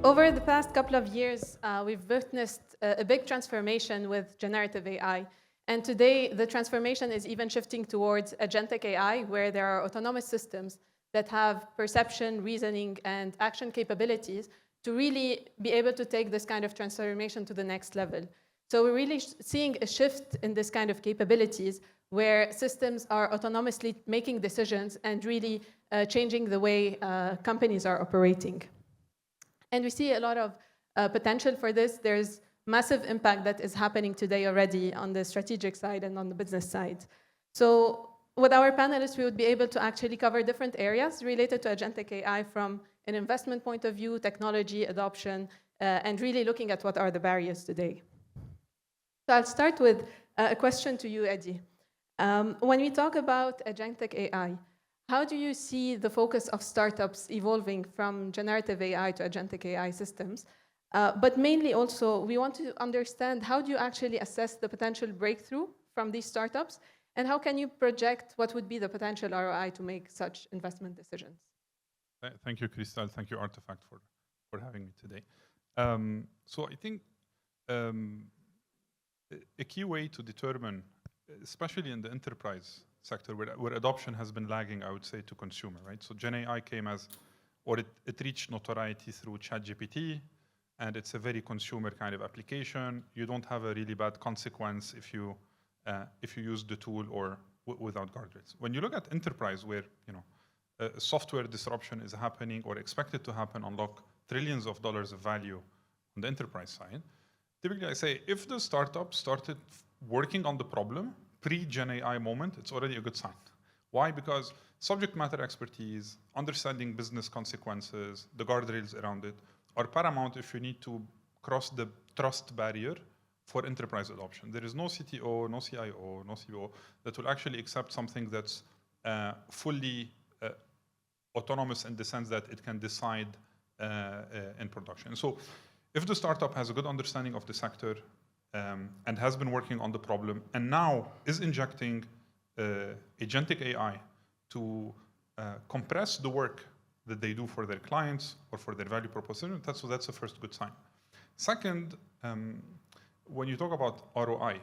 Over the past couple of years, we've witnessed a big transformation with generative AI. And today, the transformation is even shifting towards agentic AI, where there are autonomous systems that have perception, reasoning, and action capabilities to really be able to take this kind of transformation to the next level. So we're really seeing a shift in this kind of capabilities where systems are autonomously making decisions and really changing the way companies are operating. And we see a lot of potential for this. There's massive impact that is happening today already on the strategic side and on the business side. So with our panelists, we would be able to actually cover different areas related to agentic AI from an investment point of view, technology adoption, and really looking at what are the barriers today. So I'll start with a question to you, Eddie. When we talk about agentic AI, how do you see the focus of startups evolving from generative AI to agentic AI systems? But mainly also, we want to understand how do you actually assess the potential breakthrough from these startups, and how can you project what would be the potential ROI to make such investment decisions? Thank you, Crystal. Thank you, Artifact, for having me today. So I think a key way to determine, especially in the enterprise sector where adoption has been lagging, I would say, to consumer, right? So Gen AI came as, or it reached notoriety through ChatGPT, and it's a very consumer kind of application. You don't have a really bad consequence if you use the tool or without guardrails. When you look at enterprise, where software disruption is happening or expected to happen, unlock trillions of dollars of value on the enterprise side, typically I say if the startup started working on the problem pre-Gen AI moment, it's already a good sign. Why? Because subject matter expertise, understanding business consequences, the guardrails around it are paramount if you need to cross the trust barrier for enterprise adoption. There is no CTO, no CIO, no CBO that will actually accept something that's fully autonomous in the sense that it can decide in production. So if the startup has a good understanding of the sector and has been working on the problem and now is injecting agentic AI to compress the work that they do for their clients or for their value proposition, that's the first good sign. Second, when you talk about ROI,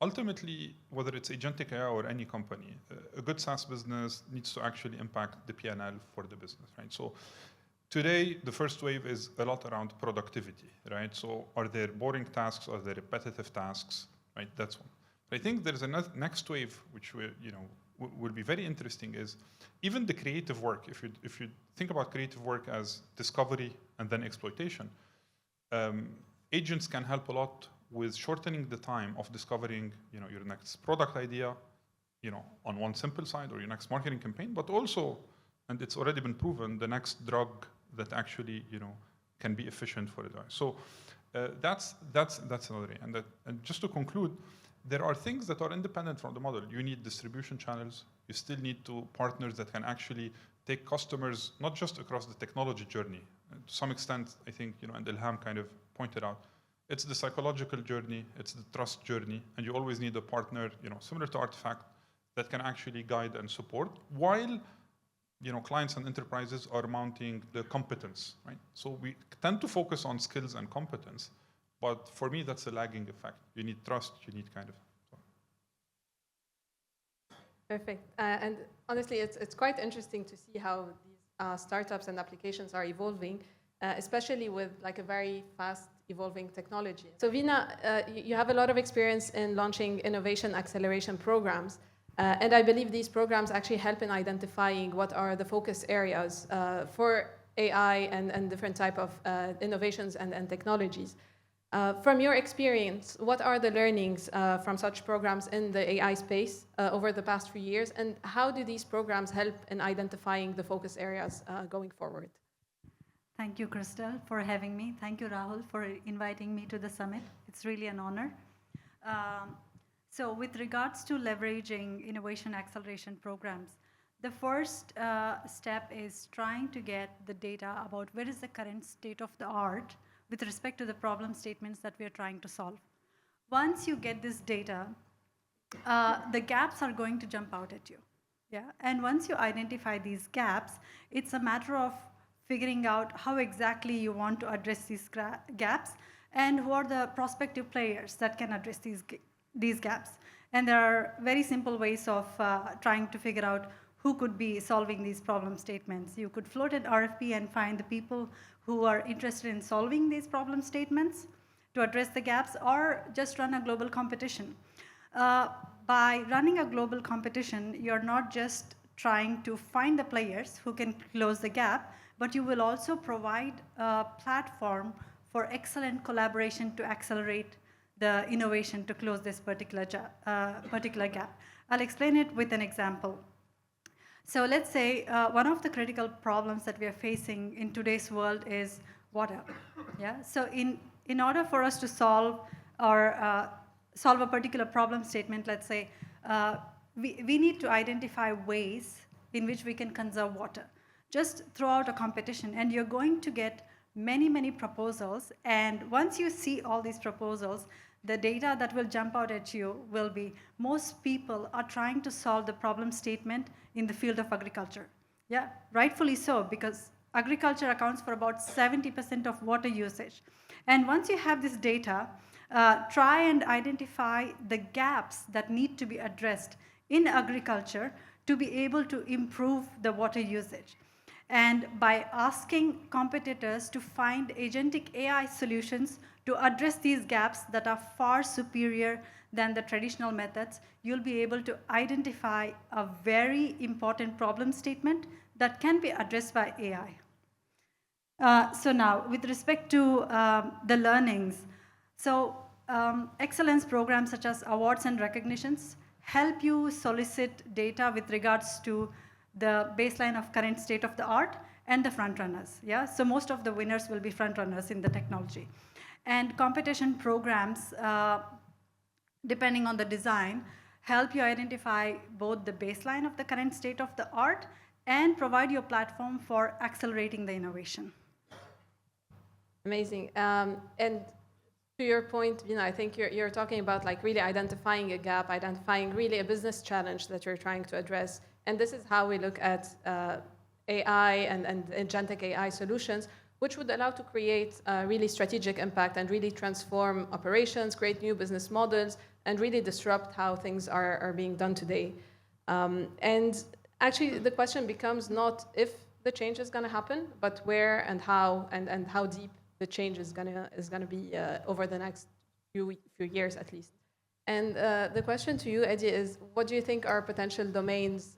ultimately, whether it's agentic AI or any company, a good SaaS business needs to actually impact the P&L for the business, right? So today, the first wave is a lot around productivity, right? So are there boring tasks? Are there repetitive tasks, right? That's one. But I think there's a next wave, which will be very interesting, is even the creative work. If you think about creative work as discovery and then exploitation, agents can help a lot with shortening the time of discovering, your next product idea, on one simple side, or your next marketing campaign, but also, and it's already been proven, the next drug that actually, can be efficient for it. So that's another way. And just to conclude, there are things that are independent from the model. You need distribution channels. You still need partners that can actually take customers not just across the technology journey. To some extent, I think, and Ilham kind of pointed out, it's the psychological journey, it's the trust journey, and you always need a partner, similar to Artifact, that can actually guide and support while, clients and enterprises are mounting the competence, right? So we tend to focus on skills and competence, but for me, that's a lagging effect. You need trust, you need kind of. Perfect. And honestly, it's quite interesting to see how these startups and applications are evolving, especially with like a very fast evolving technology. So Veena, you have a lot of experience in launching innovation acceleration programs. And I believe these programs actually help in identifying what are the focus areas for AI and different type of innovations and technologies. From your experience, what are the learnings from such programs in the AI space over the past few years, and how do these programs help in identifying the focus areas going forward? Thank you, Crystal, for having me. Thank you, Rahul, for inviting me to the summit. It's really an honor. So with regards to leveraging innovation acceleration programs, the first step is trying to get the data about where is the current state of the art with respect to the problem statements that we are trying to solve. Once you get this data, the gaps are going to jump out at you. Yeah? And once you identify these gaps, it's a matter of figuring out how exactly you want to address these gaps, and who are the prospective players that can address these gaps. And there are very simple ways of trying to figure out who could be solving these problem statements. You could float an RFP and find the people who are interested in solving these problem statements to address the gaps, or just run a global competition. By running a global competition, you're not just trying to find the players who can close the gap, but you will also provide a platform for excellent collaboration to accelerate the innovation to close this particular gap. I'll explain it with an example. So let's say one of the critical problems that we are facing in today's world is water. Yeah. So in order for us to solve a particular problem statement, let's say, we need to identify ways in which we can conserve water. Just throw out a competition, and you're going to get many, many proposals. And once you see all these proposals, the data that will jump out at you will be most people are trying to solve the problem statement in the field of agriculture. Yeah, rightfully so, because agriculture accounts for about 70% of water usage. And once you have this data, try and identify the gaps that need to be addressed in agriculture to be able to improve the water usage. And by asking competitors to find agentic AI solutions to address these gaps that are far superior than the traditional methods, you'll be able to identify a very important problem statement that can be addressed by AI. So now, with respect to the learnings, so excellence programs such as awards and recognitions help you solicit data with regards to the baseline of current state of the art and the front runners. Yeah, so most of the winners will be front runners in the technology. And competition programs, depending on the design, help you identify both the baseline of the current state of the art and provide you a platform for accelerating the innovation. Amazing. And to your point, I think you're talking about like really identifying a gap, identifying really a business challenge that you're trying to address. And this is how we look at AI and agentic AI solutions, which would allow to create really strategic impact and really transform operations, create new business models, and really disrupt how things are being done today. And actually, the question becomes not if the change is going to happen, but where and how deep the change is gonna be over the next few years at least. And the question to you, Eddie, is what do you think are potential domains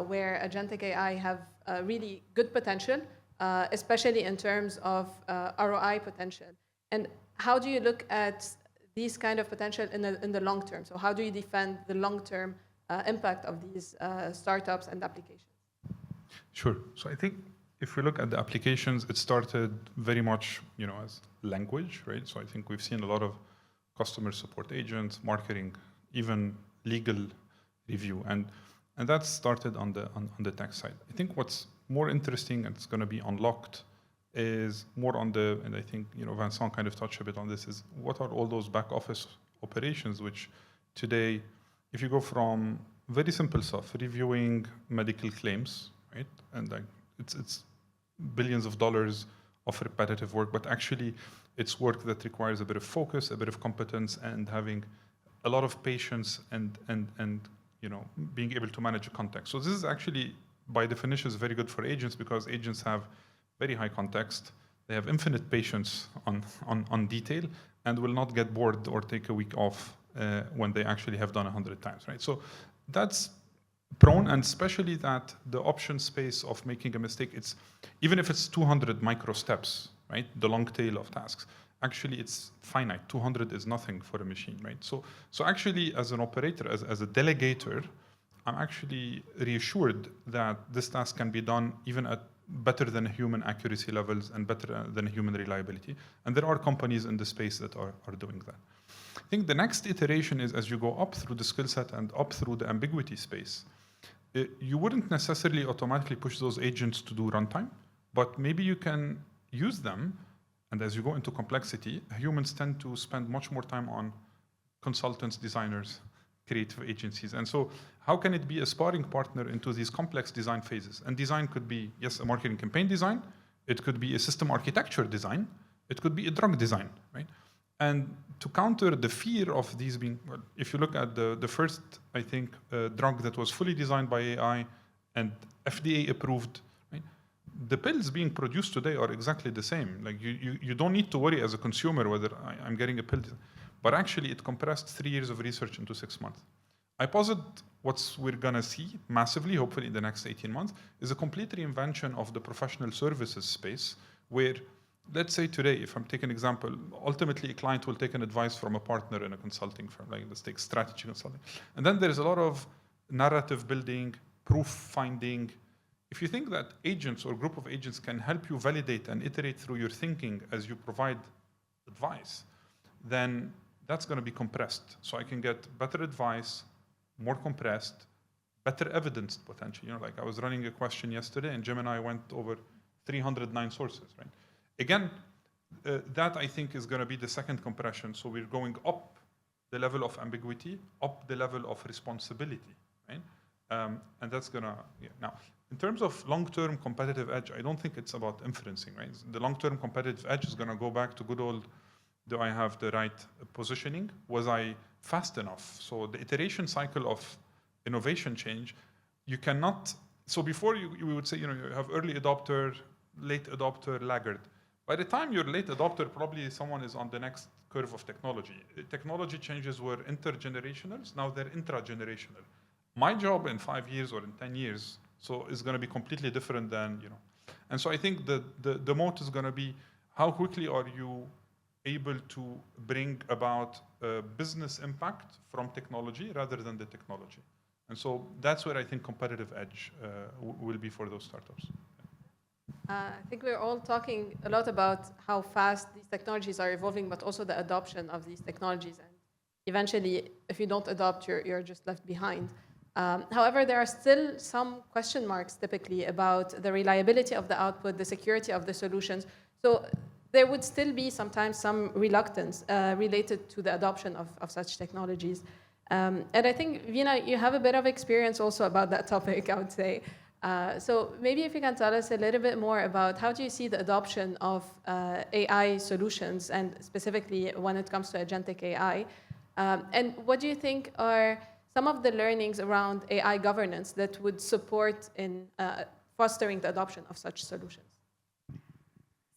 where agentic AI have really good potential, especially in terms of ROI potential? And how do you look at these kind of potential in the long term? So how do you defend the long-term impact of these startups and applications? Sure. So I think if we look at the applications, it started very much, as language, right? So I think we've seen a lot of customer support agents, marketing, even legal review, and that started on the tech side. I think what's more interesting and it's going to be unlocked is more on and I think Vincent kind of touched a bit on this, is what are all those back office operations, which today, if you go from very simple stuff, reviewing medical claims, right, and like it's billions of dollars of repetitive work, but actually it's work that requires a bit of focus, a bit of competence, and having a lot of patience and being able to manage a context. So this is actually, by definition, is very good for agents, because agents have very high context. They have infinite patience on detail and will not get bored or take a week off when they actually have done 100 times, right? So that's prone, and especially that the option space of making a mistake, even if it's 200 micro steps, right, the long tail of tasks, actually it's finite. 200 is nothing for a machine, right? So actually, as an operator, as a delegator, I'm actually reassured that this task can be done even at better than human accuracy levels and better than human reliability. And there are companies in the space that are doing that. I think the next iteration is, as you go up through the skill set and up through the ambiguity space, you wouldn't necessarily automatically push those agents to do runtime, but maybe you can use them. And as you go into complexity, humans tend to spend much more time on consultants, designers, creative agencies. And so how can it be a sparring partner into these complex design phases? And design could be, yes, a marketing campaign design, It could be a system architecture design. It could be a drug design, right? And to counter the fear of these being, well, if you look at the first, I think, drug that was fully designed by AI and FDA approved, right? The pills being produced today are exactly the same. Like you don't need to worry as a consumer whether I'm getting a pill, but actually it compressed 3 years of research into 6 months. I posit what we're gonna see massively, hopefully in the next 18 months, is a complete reinvention of the professional services space where, let's say today, if I'm taking an example, ultimately a client will take an advice from a partner in a consulting firm, like let's take strategy consulting. And then there's a lot of narrative building, proof finding. If you think that agents or group of agents can help you validate and iterate through your thinking as you provide advice, then that's going to be compressed. So I can get better advice, more compressed, better evidence potentially. Like I was running a question yesterday and Gemini went over 309 sources, right? Again, that I think is going to be the second compression. So we're going up the level of ambiguity, up the level of responsibility, right? And that's going to, yeah. Now, in terms of long-term competitive edge, I don't think it's about inferencing, right? The long-term competitive edge is going to go back to good old, do I have the right positioning? Was I fast enough? So the iteration cycle of innovation change, you cannot, so before you would say, you have early adopter, late adopter, laggard. By the time you're late adopter, probably someone is on the next curve of technology. Technology changes were intergenerational, now they're intragenerational. My job in 5 years or in 10 years, so is going to be completely different than, And so I think the moat is going to be how quickly are you able to bring about business impact from technology rather than the technology. And so that's where I think competitive edge will be for those startups. I think we're all talking a lot about how fast these technologies are evolving, but also the adoption of these technologies. And eventually, if you don't adopt, you're just left behind. However, there are still some question marks typically about the reliability of the output, the security of the solutions. So there would still be sometimes some reluctance related to the adoption of such technologies. And I think, Veena, you have a bit of experience also about that topic, I would say. So maybe if you can tell us a little bit more about how do you see the adoption of AI solutions, and specifically when it comes to agentic AI, and what do you think are some of the learnings around AI governance that would support in fostering the adoption of such solutions?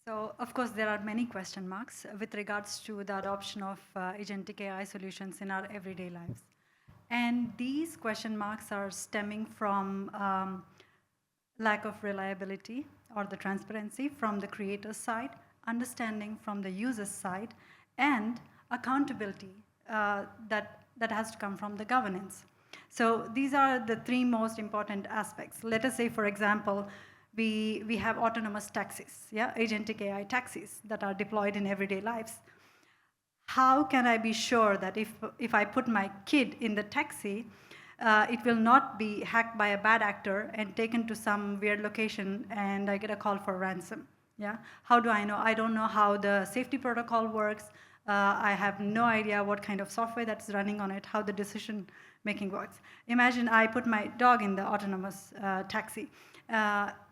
So, of course, there are many question marks with regards to the adoption of agentic AI solutions in our everyday lives. And these question marks are stemming from lack of reliability or the transparency from the creator's side, understanding from the user's side, and accountability that has to come from the governance. So these are the three most important aspects. Let us say, for example, we have autonomous taxis, agentic AI taxis that are deployed in everyday lives. How can I be sure that if I put my kid in the taxi, it will not be hacked by a bad actor and taken to some weird location and I get a call for ransom? How do I know? I don't know how the safety protocol works. I have no idea what kind of software that's running on it, how the decision making works. Imagine I put my dog in the autonomous taxi.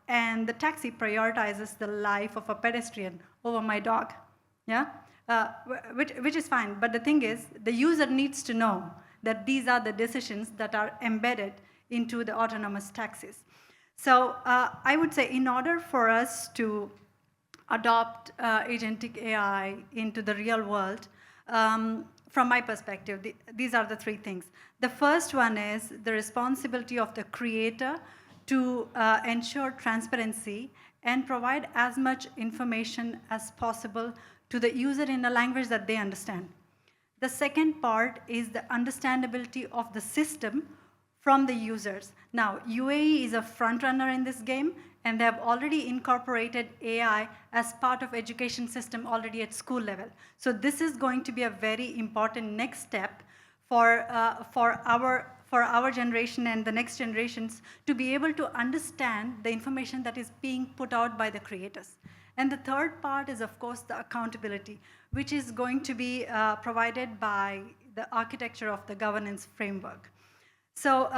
And the taxi prioritizes the life of a pedestrian over my dog, which is fine. But the thing is, the user needs to know that these are the decisions that are embedded into the autonomous taxis. So I would say in order for us to adopt agentic AI into the real world, from my perspective, these are the three things. The first one is the responsibility of the creator to ensure transparency and provide as much information as possible to the user in a language that they understand. The second part is the understandability of the system from the users. Now, UAE is a front runner in this game, and they have already incorporated AI as part of education system already at school level. So this is going to be a very important next step for our generation and the next generations to be able to understand the information that is being put out by the creators. And the third part is, of course, the accountability, which is going to be provided by the architecture of the governance framework. So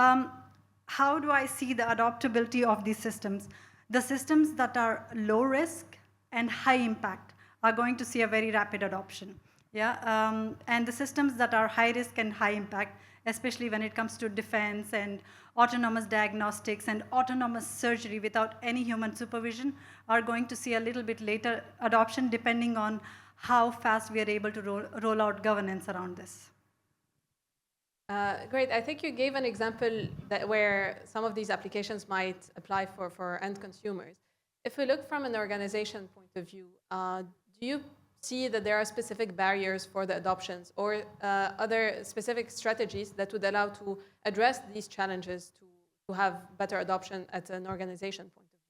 how do I see the adoptability of these systems? The systems that are low risk, and high impact are going to see a very rapid adoption. Yeah, and the systems that are high risk and high impact, especially when it comes to defense and autonomous diagnostics and autonomous surgery without any human supervision, are going to see a little bit later adoption depending on how fast we are able to roll out governance around this. Great. I think you gave an example where some of these applications might apply for end consumers. If we look from an organization point of view, do you see that there are specific barriers for the adoptions or other specific strategies that would allow to address these challenges to have better adoption at an organization point of view?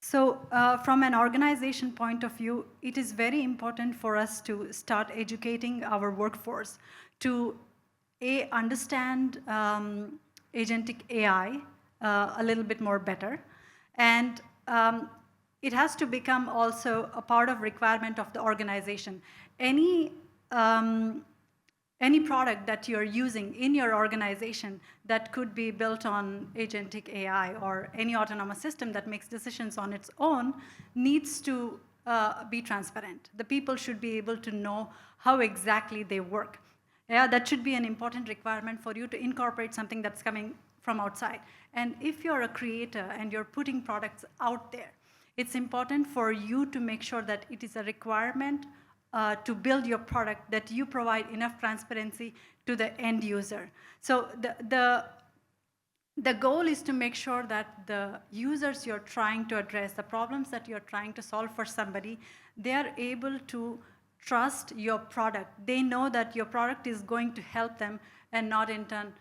So from an organization point of view, it is very important for us to start educating our workforce to understand agentic AI a little bit more better. And it has to become also a part of requirement of the organization. Any product that you're using in your organization that could be built on agentic AI or any autonomous system that makes decisions on its own needs to be transparent. The people should be able to know how exactly they work. Yeah, that should be an important requirement for you to incorporate something that's coming from outside. And if you're a creator and you're putting products out there, it's important for you to make sure that it is a requirement to build your product, that you provide enough transparency to the end user. So the goal is to make sure that the users you're trying to address, the problems that you're trying to solve for somebody, they are able to trust your product. They know that your product is going to help them and not in turn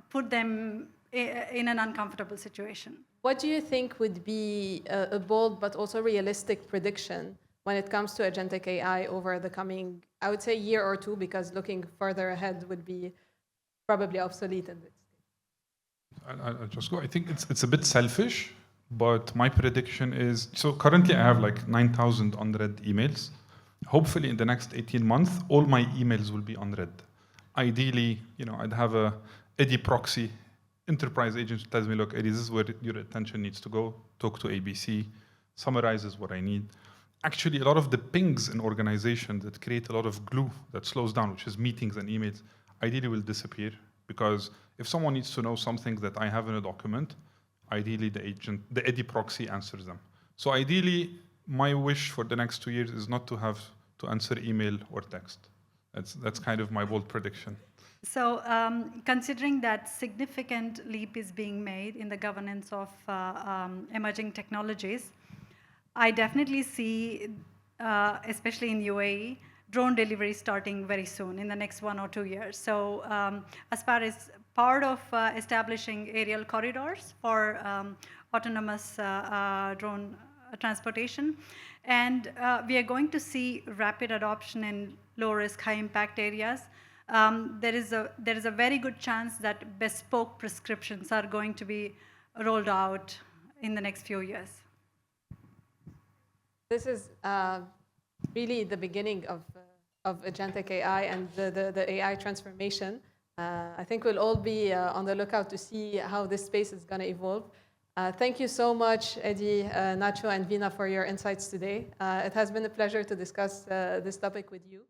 put them in an uncomfortable situation. What do you think would be a bold but also realistic prediction when it comes to agentic AI over the coming, I would say, year or two, because looking further ahead would be probably obsolete at this stage? I'll just go. I think it's a bit selfish, but my prediction is, so currently I have like 9,000 unread emails. Hopefully in the next 18 months, all my emails will be unread. Ideally, I'd have a Eddie proxy enterprise agent who tells me, look, Eddie, this is where your attention needs to go. Talk to ABC, summarizes what I need. Actually, a lot of the pings in organizations that create a lot of glue that slows down, which is meetings and emails, ideally will disappear, because if someone needs to know something that I have in a document, ideally the Eddie proxy answers them. So ideally, my wish for the next 2 years is not to have to answer email or text. That's kind of my bold prediction. So considering that significant leap is being made in the governance of emerging technologies, I definitely see, especially in UAE, drone delivery starting very soon, in the next 1 or 2 years. So as far as part of establishing aerial corridors for autonomous drone transportation, and we are going to see rapid adoption in low-risk, high-impact areas. There is a very good chance that bespoke prescriptions are going to be rolled out in the next few years. This is really the beginning of agentic AI and the AI transformation. I think we'll all be on the lookout to see how this space is going to evolve. Thank you so much, Eddie, Nacho, and Veena for your insights today. It has been a pleasure to discuss this topic with you.